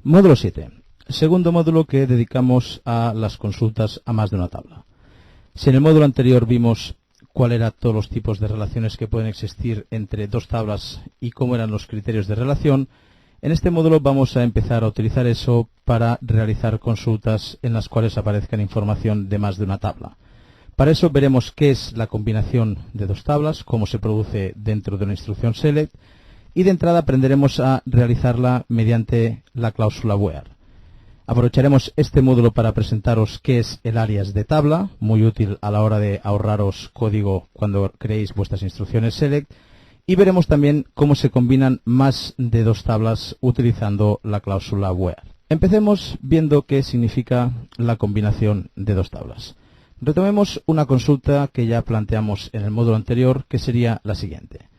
Módulo 7. Segundo módulo que dedicamos a las consultas a más de una tabla. Si en el módulo anterior vimos cuál eran todos los tipos de relaciones que pueden existir entre dos tablas y cómo eran los criterios de relación, en este módulo vamos a empezar a utilizar eso para realizar consultas en las cuales aparezcan información de más de una tabla. Para eso veremos qué es la combinación de dos tablas, cómo se produce dentro de una instrucción select, y de entrada aprenderemos a realizarla mediante la cláusula where. Aprovecharemos este módulo para presentaros qué es el alias de tabla, muy útil a la hora de ahorraros código cuando creéis vuestras instrucciones select, y veremos también cómo se combinan más de dos tablas utilizando la cláusula where. Empecemos viendo qué significa la combinación de dos tablas. Retomemos una consulta que ya planteamos en el módulo anterior, que sería la siguiente.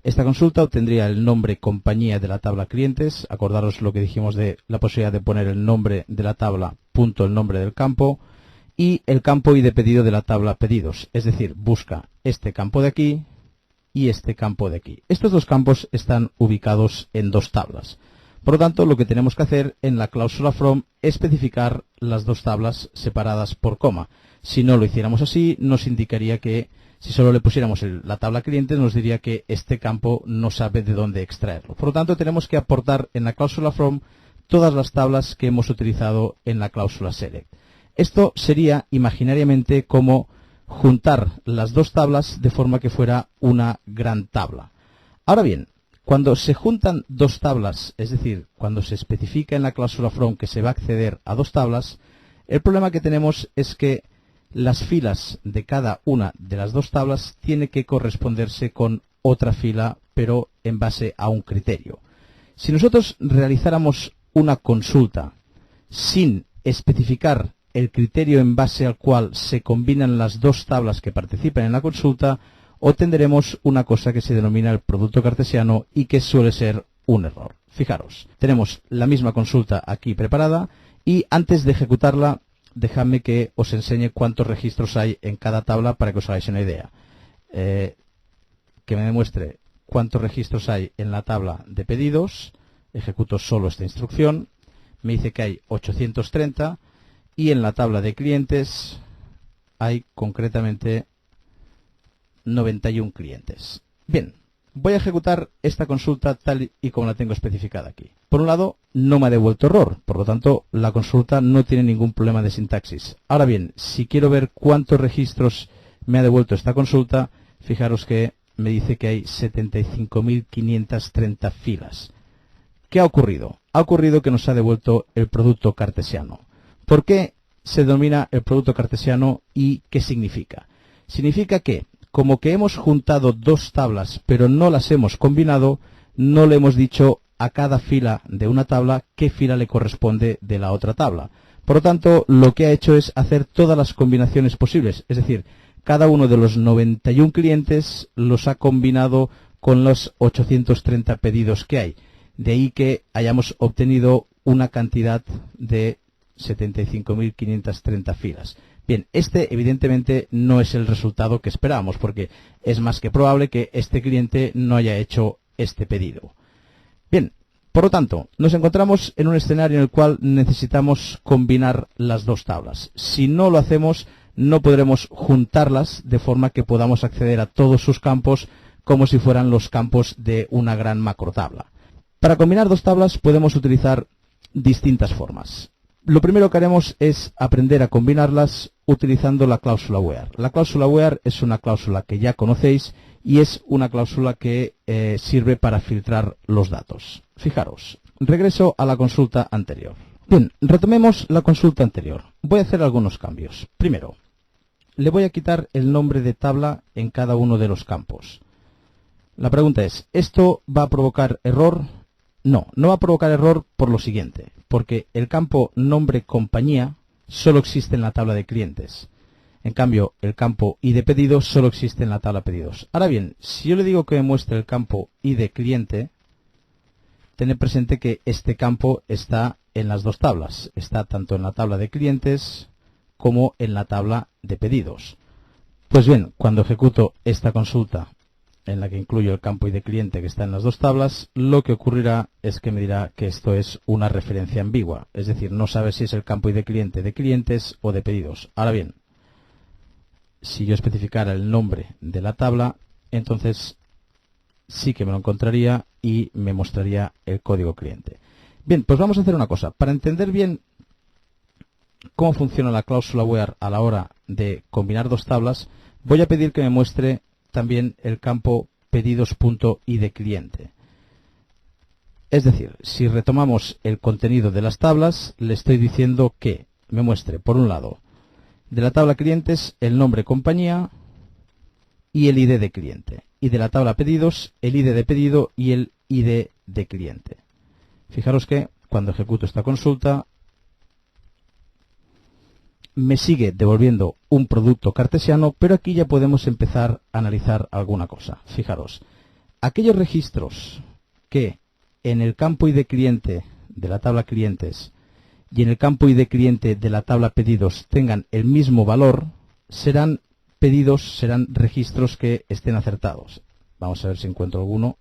Esta consulta obtendría el nombre compañía de la tabla clientes. Acordaros lo que dijimos de la posibilidad de poner el nombre de la tabla, punto el nombre del campo, y el campo ID pedido de la tabla pedidos. Es decir, busca este campo de aquí y este campo de aquí. Estos dos campos están ubicados en dos tablas. Por lo tanto, lo que tenemos que hacer en la cláusula from es especificar las dos tablas separadas por coma. Si no lo hiciéramos así, nos indicaría que si solo le pusiéramos la tabla clientes, nos diría que este campo no sabe de dónde extraerlo. Por lo tanto, tenemos que aportar en la cláusula from todas las tablas que hemos utilizado en la cláusula select. Esto sería imaginariamente como juntar las dos tablas de forma que fuera una gran tabla. Ahora bien, cuando se juntan dos tablas, es decir, cuando se especifica en la cláusula from que se va a acceder a dos tablas, el problema que tenemos es que las filas de cada una de las dos tablas tiene que corresponderse con otra fila, pero en base a un criterio. Si nosotros realizáramos una consulta sin especificar el criterio en base al cual se combinan las dos tablas que participan en la consulta, obtendremos una cosa que se denomina el producto cartesiano y que suele ser un error. Fijaros, tenemos la misma consulta aquí preparada y antes de ejecutarla, dejadme que os enseñe cuántos registros hay en cada tabla para que os hagáis una idea. Que me demuestre cuántos registros hay en la tabla de pedidos. Ejecuto solo esta instrucción. Me dice que hay 830 y en la tabla de clientes hay concretamente 91 clientes. Bien, voy a ejecutar esta consulta tal y como la tengo especificada aquí. Por un lado, no me ha devuelto error, por lo tanto, la consulta no tiene ningún problema de sintaxis. Ahora bien, si quiero ver cuántos registros me ha devuelto esta consulta, fijaros que me dice que hay 75.530 filas. ¿Qué ha ocurrido? Ha ocurrido que nos ha devuelto el producto cartesiano. ¿Por qué se denomina el producto cartesiano y qué significa? Significa que, como que hemos juntado dos tablas, pero no las hemos combinado, no le hemos dicho a cada fila de una tabla qué fila le corresponde de la otra tabla. Por lo tanto, lo que ha hecho es hacer todas las combinaciones posibles. Es decir, cada uno de los 91 clientes los ha combinado con los 830 pedidos que hay. De ahí que hayamos obtenido una cantidad de 75.530 filas. Bien, este evidentemente no es el resultado que esperábamos, porque es más que probable que este cliente no haya hecho este pedido. Bien, por lo tanto, nos encontramos en un escenario en el cual necesitamos combinar las dos tablas. Si no lo hacemos, no podremos juntarlas de forma que podamos acceder a todos sus campos como si fueran los campos de una gran macrotabla. Para combinar dos tablas podemos utilizar distintas formas. Lo primero que haremos es aprender a combinarlas utilizando la cláusula where. La cláusula where es una cláusula que ya conocéis y es una cláusula que sirve para filtrar los datos. Fijaros, regreso a la consulta anterior. Bien, retomemos la consulta anterior. Voy a hacer algunos cambios. Primero, le voy a quitar el nombre de tabla en cada uno de los campos. La pregunta es, ¿esto va a provocar error? No, no va a provocar error por lo siguiente, porque el campo nombre compañía solo existe en la tabla de clientes. En cambio, el campo ID pedido solo existe en la tabla pedidos. Ahora bien, si yo le digo que me muestre el campo ID cliente, tened presente que este campo está en las dos tablas. Está tanto en la tabla de clientes como en la tabla de pedidos. Pues bien, cuando ejecuto esta consulta en la que incluyo el campo ID cliente que está en las dos tablas, lo que ocurrirá es que me dirá que esto es una referencia ambigua, es decir, no sabe si es el campo ID cliente de clientes o de pedidos. Ahora bien, si yo especificara el nombre de la tabla, entonces sí que me lo encontraría y me mostraría el código cliente. Bien, pues vamos a hacer una cosa. Para entender bien cómo funciona la cláusula where a la hora de combinar dos tablas, voy a pedir que me muestre también el campo pedidos.id cliente. Es decir, si retomamos el contenido de las tablas, le estoy diciendo que me muestre, por un lado, de la tabla clientes, el nombre compañía y el ID de cliente. Y de la tabla pedidos, el ID de pedido y el ID de cliente. Fijaros que cuando ejecuto esta consulta, me sigue devolviendo un producto cartesiano, pero aquí ya podemos empezar a analizar alguna cosa. Fijaros, aquellos registros que en el campo ID cliente de la tabla clientes y en el campo ID cliente de la tabla pedidos tengan el mismo valor, serán pedidos, serán registros que estén acertados. Vamos a ver si encuentro alguno.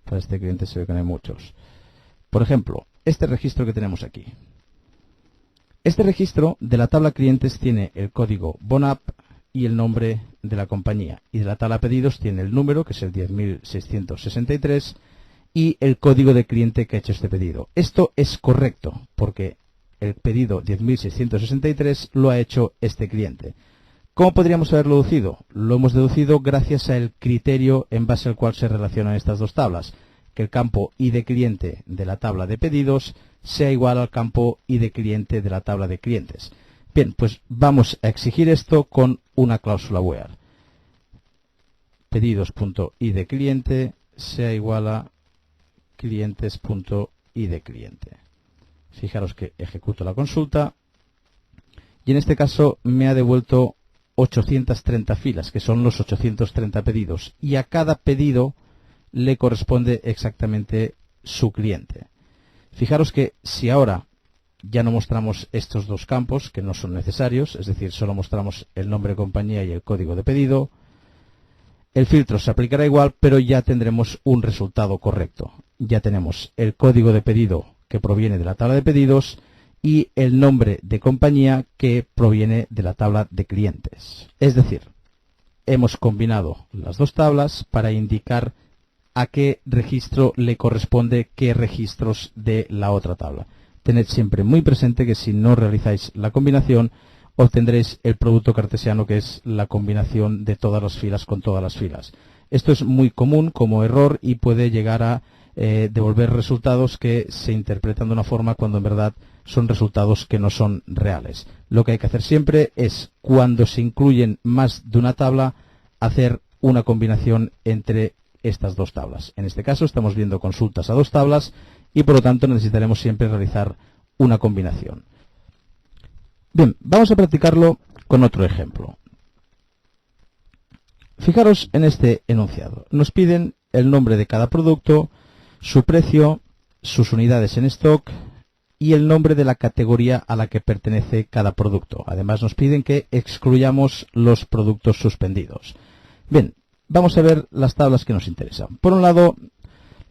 Para este cliente se ve que no hay muchos. Por ejemplo, este registro que tenemos aquí. Este registro de la tabla clientes tiene el código BONAP y el nombre de la compañía. Y de la tabla pedidos tiene el número, que es el 10.663, y el código de cliente que ha hecho este pedido. Esto es correcto, porque el pedido 10.663 lo ha hecho este cliente. ¿Cómo podríamos haberlo deducido? Lo hemos deducido gracias al criterio en base al cual se relacionan estas dos tablas. Que el campo ID cliente de la tabla de pedidos sea igual al campo ID cliente de la tabla de clientes. Bien, pues vamos a exigir esto con una cláusula where. Pedidos.id cliente sea igual a clientes.id cliente. Fijaros que ejecuto la consulta y en este caso me ha devuelto 830 filas, que son los 830 pedidos, y a cada pedido le corresponde exactamente su cliente. Fijaros que si ahora ya no mostramos estos dos campos, que no son necesarios, es decir, solo mostramos el nombre de compañía y el código de pedido, el filtro se aplicará igual, pero ya tendremos un resultado correcto. Ya tenemos el código de pedido que proviene de la tabla de pedidos y el nombre de compañía que proviene de la tabla de clientes. Es decir, hemos combinado las dos tablas para indicar a qué registro le corresponde qué registros de la otra tabla. Tened siempre muy presente que si no realizáis la combinación, obtendréis el producto cartesiano, que es la combinación de todas las filas con todas las filas. Esto es muy común como error y puede llegar a devolver resultados que se interpretan de una forma cuando en verdad son resultados que no son reales. Lo que hay que hacer siempre es, cuando se incluyen más de una tabla, hacer una combinación entre estas dos tablas. En este caso estamos viendo consultas a dos tablas y por lo tanto necesitaremos siempre realizar una combinación. Bien, vamos a practicarlo con otro ejemplo. Fijaros en este enunciado. Nos piden el nombre de cada producto, su precio, sus unidades en stock y el nombre de la categoría a la que pertenece cada producto. Además nos piden que excluyamos los productos suspendidos. Bien, vamos a ver las tablas que nos interesan. Por un lado,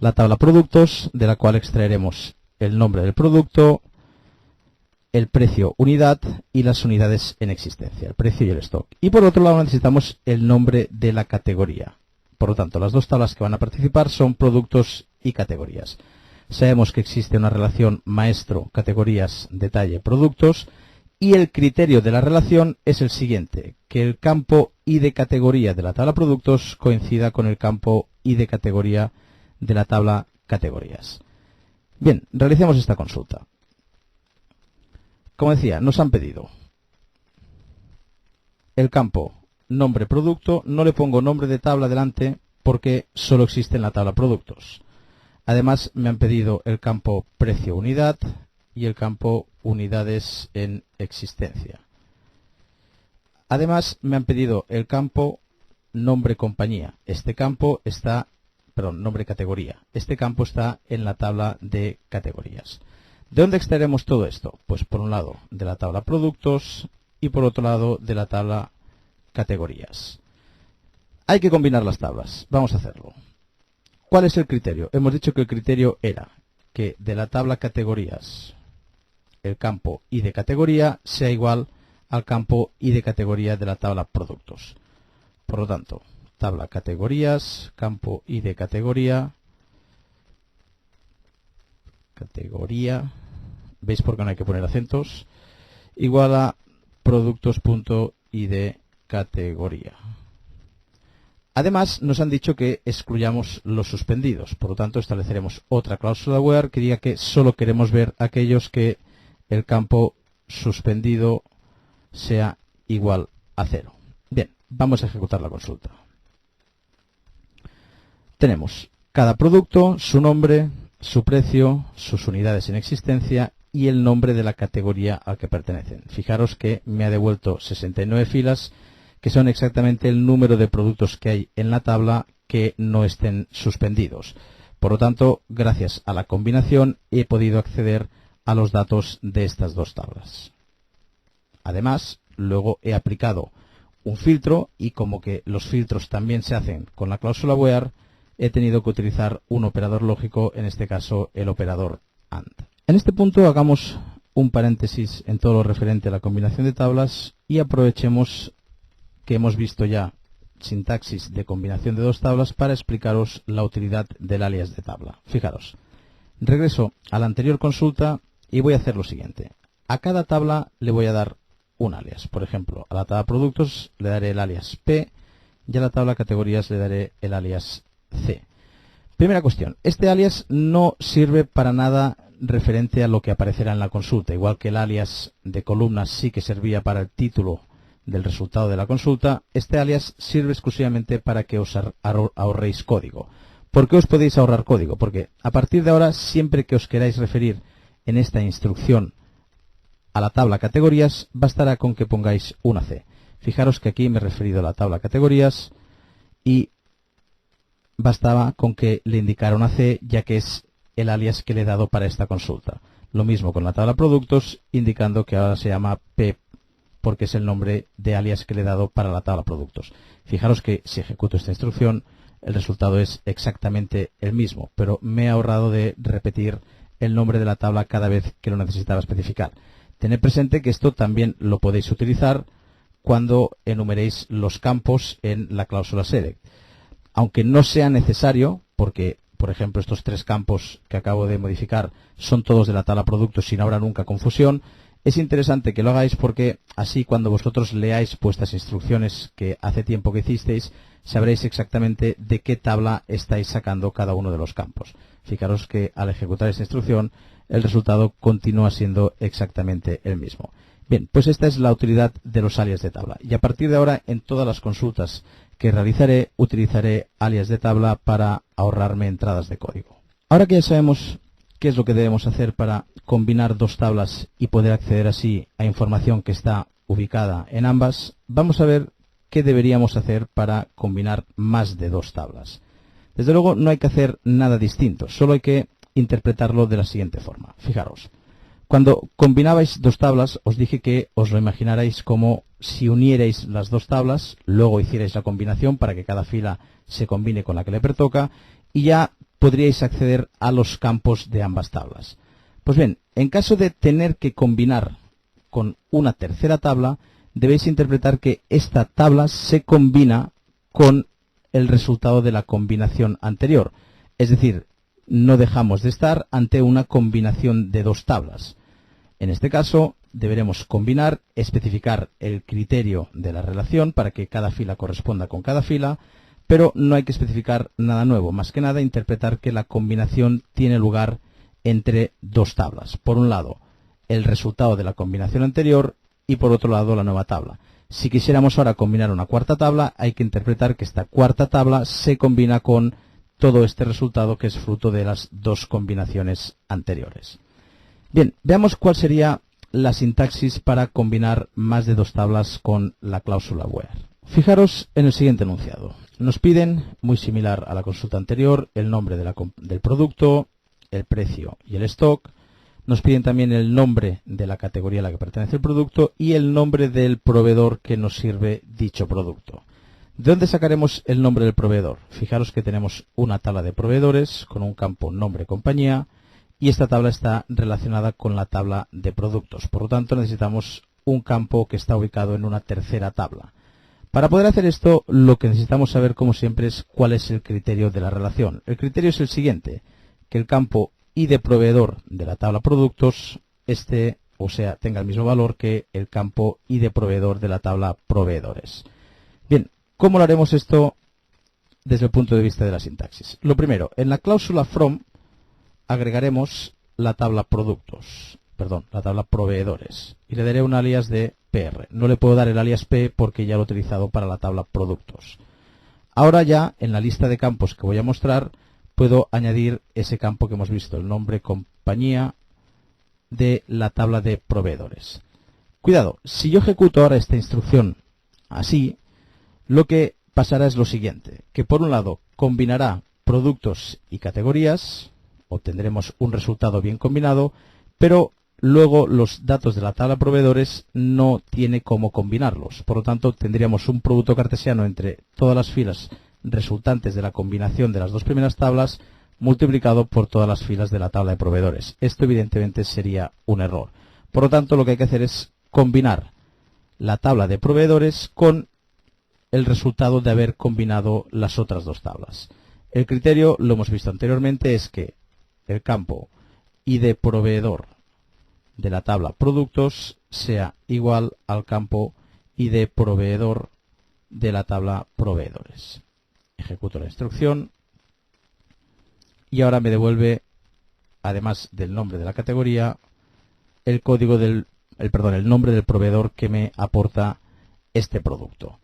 la tabla productos, de la cual extraeremos el nombre del producto, el precio unidad y las unidades en existencia, el precio y el stock. Y por otro lado necesitamos el nombre de la categoría. Por lo tanto, las dos tablas que van a participar son productos y categorías. Sabemos que existe una relación maestro, categorías, detalle, productos, y el criterio de la relación es el siguiente: que el campo ID categoría de la tabla productos coincida con el campo ID categoría de la tabla categorías. Bien, realicemos esta consulta. Como decía, nos han pedido el campo nombre producto, no le pongo nombre de tabla delante porque solo existe en la tabla productos. Además me han pedido el campo precio unidad y el campo unidades en existencia. Además me han pedido el campo nombre compañía. Este campo está, perdón, nombre categoría. Este campo está en la tabla de categorías. ¿De dónde extraeremos todo esto? Pues por un lado de la tabla productos y por otro lado de la tabla categorías. hay que combinar las tablas. Vamos a hacerlo. ¿Cuál es el criterio? Hemos dicho que el criterio era que de la tabla categorías el campo id de categoría sea igual al campo id de categoría de la tabla productos. Por lo tanto, tabla categorías, campo id de categoría, ¿veis por qué no hay que poner acentos? Igual a productos.id categoría. Además, nos han dicho que excluyamos los suspendidos. Por lo tanto, estableceremos otra cláusula where que diga que solo queremos ver aquellos que el campo suspendido sea igual a 0. Bien, vamos a ejecutar la consulta. Tenemos cada producto, su nombre, su precio, sus unidades en existencia y el nombre de la categoría al que pertenecen. Fijaros que me ha devuelto 69 filas, que son exactamente el número de productos que hay en la tabla que no estén suspendidos. Por lo tanto, gracias a la combinación he podido acceder a los datos de estas dos tablas. Además, luego he aplicado un filtro y como que los filtros también se hacen con la cláusula where, he tenido que utilizar un operador lógico, en este caso el operador AND. En este punto hagamos un paréntesis en todo lo referente a la combinación de tablas y aprovechemos que hemos visto ya sintaxis de combinación de dos tablas para explicaros la utilidad del alias de tabla. Fijaros, regreso a la anterior consulta y voy a hacer lo siguiente. A cada tabla le voy a dar un alias. Por ejemplo, a la tabla productos le daré el alias P y a la tabla categorías le daré el alias C. Primera cuestión, este alias no sirve para nada referente a lo que aparecerá en la consulta. Igual que el alias de columnas sí que servía para el título del resultado de la consulta, este alias sirve exclusivamente para que os ahorréis código. ¿Por qué os podéis ahorrar código? Porque a partir de ahora, siempre que os queráis referir en esta instrucción a la tabla categorías, bastará con que pongáis una C. Fijaros que aquí me he referido a la tabla categorías y bastaba con que le indicara una C, ya que es el alias que le he dado para esta consulta. Lo mismo con la tabla productos, indicando que ahora se llama P porque es el nombre de alias que le he dado para la tabla productos. Fijaros que si ejecuto esta instrucción, el resultado es exactamente el mismo, pero me he ahorrado de repetir el nombre de la tabla cada vez que lo necesitaba especificar. Tened presente que esto también lo podéis utilizar cuando enumeréis los campos en la cláusula select. Aunque no sea necesario, porque, por ejemplo, estos tres campos que acabo de modificar son todos de la tabla productos y no habrá nunca confusión, es interesante que lo hagáis porque así cuando vosotros leáis vuestras instrucciones que hace tiempo que hicisteis, sabréis exactamente de qué tabla estáis sacando cada uno de los campos. Fijaros que al ejecutar esta instrucción, el resultado continúa siendo exactamente el mismo. Bien, pues esta es la utilidad de los alias de tabla. Y a partir de ahora, en todas las consultas que realizaré, utilizaré alias de tabla para ahorrarme entradas de código. Ahora que ya sabemos qué es lo que debemos hacer para combinar dos tablas y poder acceder así a información que está ubicada en ambas, vamos a ver qué deberíamos hacer para combinar más de dos tablas. Desde luego no hay que hacer nada distinto, solo hay que interpretarlo de la siguiente forma. Fijaros, cuando combinabais dos tablas os dije que os lo imaginarais como si unierais las dos tablas, luego hicierais la combinación para que cada fila se combine con la que le pertoca y ya podríais acceder a los campos de ambas tablas. Pues bien, en caso de tener que combinar con una tercera tabla, debéis interpretar que esta tabla se combina con el resultado de la combinación anterior. Es decir, no dejamos de estar ante una combinación de dos tablas. En este caso, deberemos combinar, especificar el criterio de la relación para que cada fila corresponda con cada fila, pero no hay que especificar nada nuevo, más que nada interpretar que la combinación tiene lugar entre dos tablas. Por un lado, el resultado de la combinación anterior y por otro lado, la nueva tabla. Si quisiéramos ahora combinar una cuarta tabla, hay que interpretar que esta cuarta tabla se combina con todo este resultado que es fruto de las dos combinaciones anteriores. Bien, veamos cuál sería la sintaxis para combinar más de dos tablas con la cláusula where. Fijaros en el siguiente enunciado. Nos piden, muy similar a la consulta anterior, el nombre del producto, el precio y el stock. Nos piden también el nombre de la categoría a la que pertenece el producto y el nombre del proveedor que nos sirve dicho producto. ¿De dónde sacaremos el nombre del proveedor? Fijaros que tenemos una tabla de proveedores con un campo nombre compañía y esta tabla está relacionada con la tabla de productos. Por lo tanto, necesitamos un campo que está ubicado en una tercera tabla. Para poder hacer esto, lo que necesitamos saber, como siempre, es cuál es el criterio de la relación. El criterio es el siguiente, que el campo ID proveedor de la tabla productos tenga el mismo valor que el campo ID proveedor de la tabla proveedores. Bien, ¿cómo lo haremos esto desde el punto de vista de la sintaxis? Lo primero, en la cláusula from agregaremos la tabla la tabla proveedores y le daré un alias de PR. No le puedo dar el alias P porque ya lo he utilizado para la tabla productos. Ahora ya en la lista de campos que voy a mostrar puedo añadir ese campo que hemos visto, el nombre compañía de la tabla de proveedores. Cuidado, si yo ejecuto ahora esta instrucción así, lo que pasará es lo siguiente, que por un lado combinará productos y categorías, obtendremos un resultado bien combinado, pero luego los datos de la tabla proveedores no tiene cómo combinarlos. Por lo tanto, tendríamos un producto cartesiano entre todas las filas resultantes de la combinación de las dos primeras tablas multiplicado por todas las filas de la tabla de proveedores. Esto evidentemente sería un error. Por lo tanto, lo que hay que hacer es combinar la tabla de proveedores con el resultado de haber combinado las otras dos tablas. El criterio, lo hemos visto anteriormente, es que el campo ID proveedor de la tabla productos sea igual al campo ID proveedor de la tabla proveedores. Ejecuto la instrucción y ahora me devuelve, además del nombre de la categoría, el nombre del proveedor que me aporta este producto.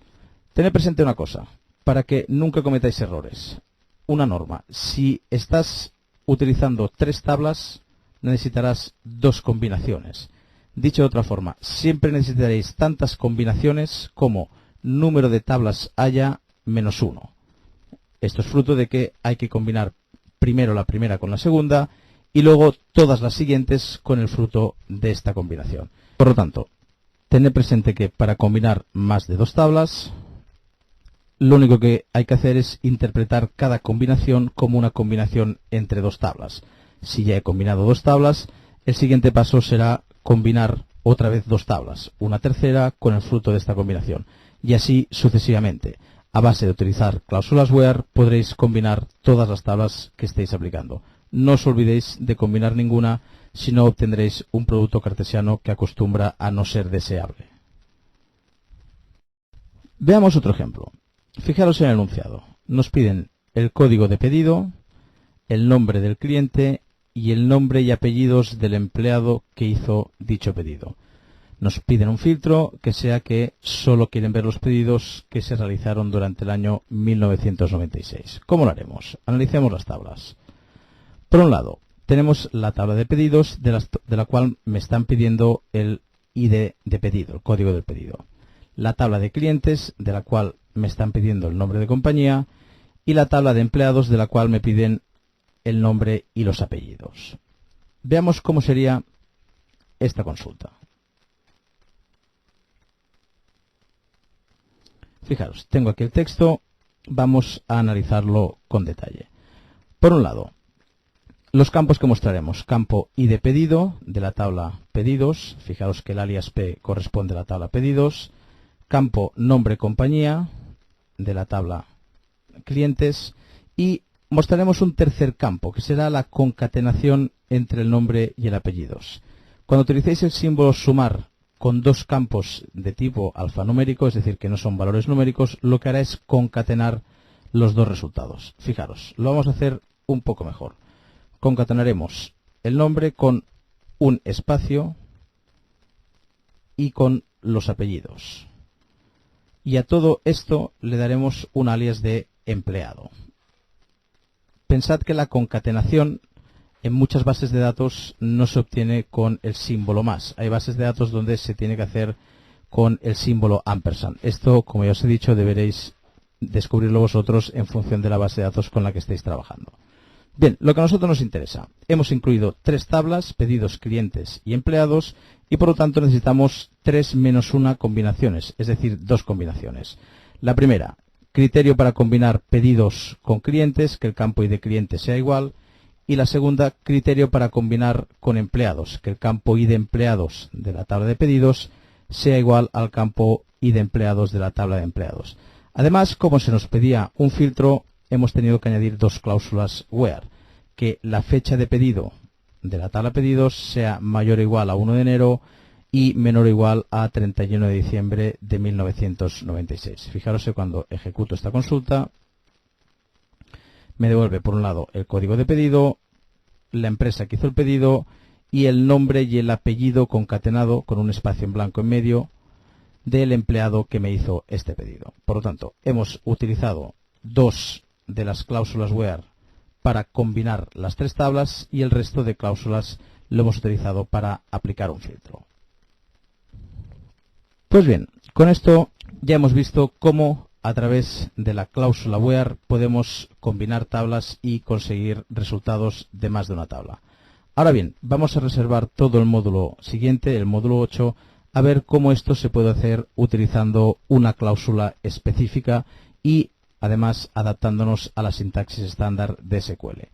Tened presente una cosa, para que nunca cometáis errores. Una norma, si estás utilizando 3 tablas, necesitarás 2 combinaciones. Dicho de otra forma, siempre necesitaréis tantas combinaciones como número de tablas haya menos 1. Esto es fruto de que hay que combinar primero la primera con la segunda y luego todas las siguientes con el fruto de esta combinación. Por lo tanto, tened presente que para combinar más de 2 tablas, lo único que hay que hacer es interpretar cada combinación como una combinación entre 2 tablas. Si ya he combinado 2 tablas, el siguiente paso será combinar otra vez 2 tablas, una tercera con el fruto de esta combinación, y así sucesivamente. A base de utilizar cláusulas where podréis combinar todas las tablas que estéis aplicando. No os olvidéis de combinar ninguna, si no obtendréis un producto cartesiano que acostumbra a no ser deseable. Veamos otro ejemplo. Fijaros en el enunciado. Nos piden el código de pedido, el nombre del cliente y el nombre y apellidos del empleado que hizo dicho pedido. Nos piden un filtro que sea que solo quieren ver los pedidos que se realizaron durante el año 1996. ¿Cómo lo haremos? Analicemos las tablas. Por un lado, tenemos la tabla de pedidos de la cual me están pidiendo el ID de pedido, el código del pedido. La tabla de clientes, de la cual me están pidiendo el nombre de compañía, y la tabla de empleados, de la cual me piden el nombre y los apellidos. Veamos cómo sería esta consulta. Fijaros, tengo aquí el texto, vamos a analizarlo con detalle. Por un lado, los campos que mostraremos. Campo ID pedido de la tabla pedidos, fijaros que el alias P corresponde a la tabla pedidos. Campo nombre compañía de la tabla clientes y mostraremos un tercer campo que será la concatenación entre el nombre y el apellidos. Cuando utilicéis el símbolo sumar con 2 campos de tipo alfanumérico, es decir, que no son valores numéricos, lo que hará es concatenar los 2 resultados. Fijaros, lo vamos a hacer un poco mejor. Concatenaremos el nombre con un espacio y con los apellidos. Y a todo esto le daremos un alias de empleado. Pensad que la concatenación en muchas bases de datos no se obtiene con el símbolo más. Hay bases de datos donde se tiene que hacer con el símbolo ampersand. Esto, como ya os he dicho, deberéis descubrirlo vosotros en función de la base de datos con la que estéis trabajando. Bien, lo que a nosotros nos interesa. Hemos incluido 3 tablas, pedidos, clientes y empleados, y por lo tanto necesitamos 3 menos 1 combinaciones, es decir, 2 combinaciones. La primera, criterio para combinar pedidos con clientes, que el campo ID cliente sea igual. Y la segunda, criterio para combinar con empleados, que el campo ID empleados de la tabla de pedidos sea igual al campo ID empleados de la tabla de empleados. Además, como se nos pedía un filtro, hemos tenido que añadir dos cláusulas where, que la fecha de pedido de la tabla de pedidos sea mayor o igual a 1 de enero y menor o igual a 31 de diciembre de 1996. Fijaros que cuando ejecuto esta consulta, me devuelve por un lado el código de pedido, la empresa que hizo el pedido y el nombre y el apellido concatenado con un espacio en blanco en medio del empleado que me hizo este pedido. Por lo tanto, hemos utilizado dos de las cláusulas where para combinar las tres tablas y el resto de cláusulas lo hemos utilizado para aplicar un filtro. Pues bien, con esto ya hemos visto cómo a través de la cláusula where podemos combinar tablas y conseguir resultados de más de una tabla. Ahora bien, vamos a reservar todo el módulo siguiente, el módulo 8, a ver cómo esto se puede hacer utilizando una cláusula específica y además adaptándonos a la sintaxis estándar de SQL.